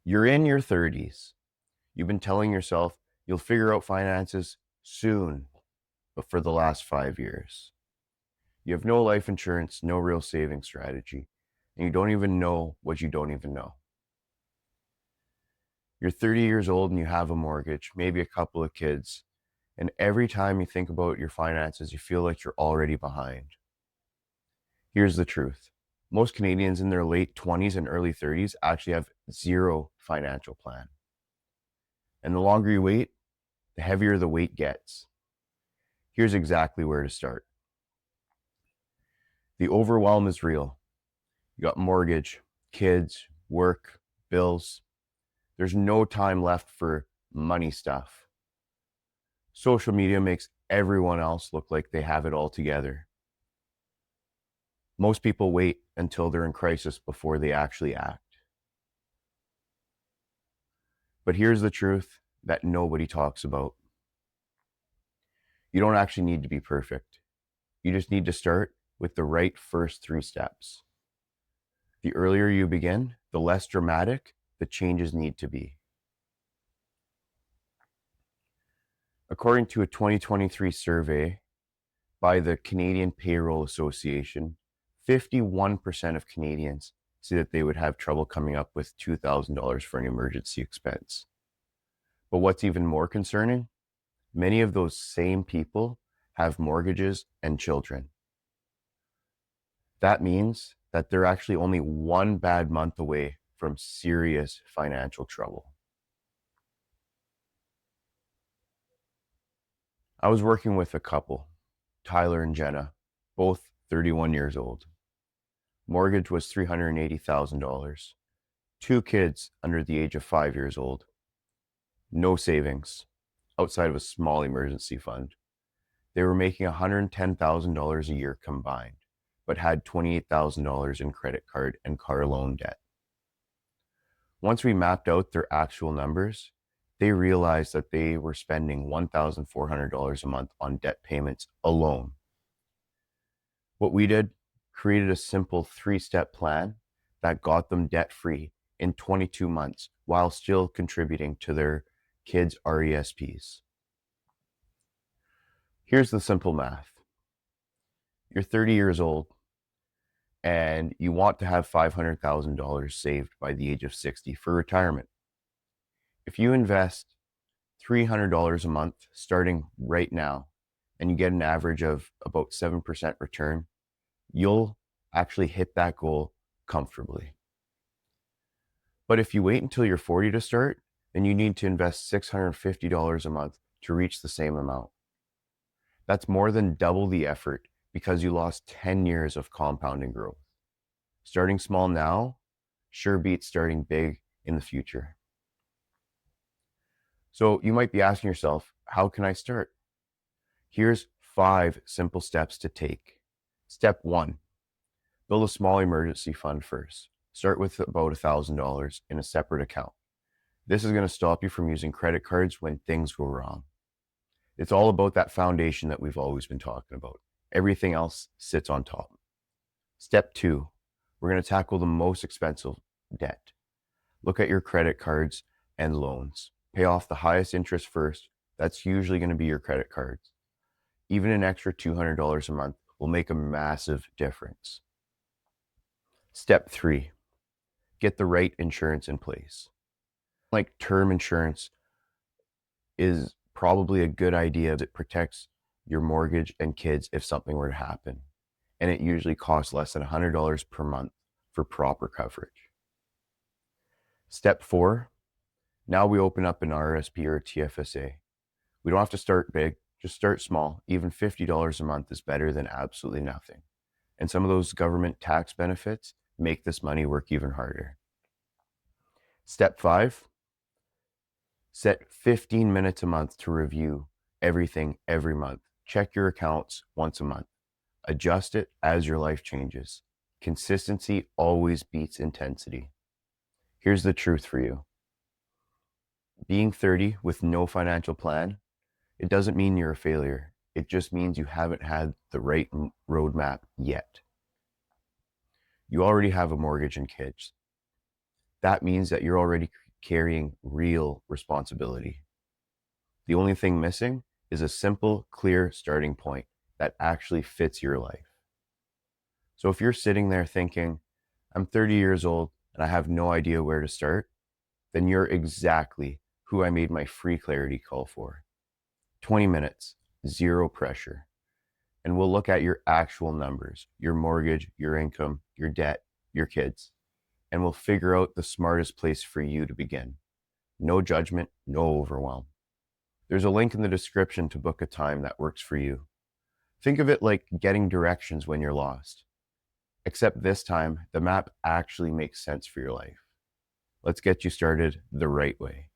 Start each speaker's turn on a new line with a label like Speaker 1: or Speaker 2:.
Speaker 1: You're in your 30s. You've been telling yourself you'll figure out finances soon, but for the last 5 years. You have no life insurance, no real saving strategy, and you don't even know what you don't even know. You're 30 years old and you have a mortgage, maybe a couple of kids, and every time you think about your finances, you feel like you're already behind. Here's the truth. Most Canadians in their late 20s and early 30s actually have zero financial plan. And the longer you wait, the heavier the weight gets. Here's exactly where to start. The overwhelm is real. You got mortgage, kids, work, bills. There's no time left for money stuff. Social media makes everyone else look like they have it all together. Most people wait until they're in crisis before they actually act. But here's the truth that nobody talks about. You don't actually need to be perfect. You just need to start with the right first 3 steps. The earlier you begin, the less dramatic the changes need to be. According to a 2023 survey by the Canadian Payroll Association, 51% of Canadians say that they would have trouble coming up with $2,000 for an emergency expense. But what's even more concerning, many of those same people have mortgages and children. That means that they're actually only one bad month away from serious financial trouble. I was working with a couple, Tyler and Jenna, both 31 years old. Mortgage was $380,000. 2 kids under the age of 5 years old. No savings outside of a small emergency fund. They were making $110,000 a year combined, but had $28,000 in credit card and car loan debt. Once we mapped out their actual numbers, they realized that they were spending $1,400 a month on debt payments alone. What we did, created a simple 3-step plan that got them debt-free in 22 months while still contributing to their kids' RRSPs. Here's the simple math. You're 30 years old and you want to have $500,000 saved by the age of 60 for retirement. If you invest $300 a month starting right now and you get an average of about 7% return, you'll actually hit that goal comfortably. But if you wait until you're 40 to start, then you need to invest $650 a month to reach the same amount. That's more than double the effort because you lost 10 years of compounding growth. Starting small now sure beats starting big in the future. So you might be asking yourself, how can I start? Here's 5 simple steps to take. Step 1, build a small emergency fund first. Start with about $1,000 in a separate account. This is going to stop you from using credit cards when things go wrong. It's all about that foundation that we've always been talking about. Everything else sits on top. Step 2, we're going to tackle the most expensive debt. Look at your credit cards and loans. Pay off the highest interest first. That's usually going to be your credit cards. Even an extra $200 a month will make a massive difference. Step 3, get the right insurance in place. Like term insurance is probably a good idea that protects your mortgage and kids if something were to happen. And it usually costs less than $100 per month for proper coverage. Step 4, now we open up an RRSP or a TFSA. We don't have to start big, just start small. Even $50 a month is better than absolutely nothing. And some of those government tax benefits make this money work even harder. Step 5, set 15 minutes a month to review everything every month. Check your accounts once a month. Adjust it as your life changes. Consistency always beats intensity. Here's the truth for you. Being 30 with no financial plan, it doesn't mean you're a failure. It just means you haven't had the right roadmap yet. You already have a mortgage and kids. That means that you're already carrying real responsibility. The only thing missing is a simple, clear starting point that actually fits your life. So if you're sitting there thinking, I'm 30 years old and I have no idea where to start, then you're exactly who I made my free clarity call for. 20 minutes, zero pressure. And we'll look at your actual numbers, your mortgage, your income, your debt, your kids, and we'll figure out the smartest place for you to begin. No judgment, no overwhelm. There's a link in the description to book a time that works for you. Think of it like getting directions when you're lost. Except this time, the map actually makes sense for your life. Let's get you started the right way.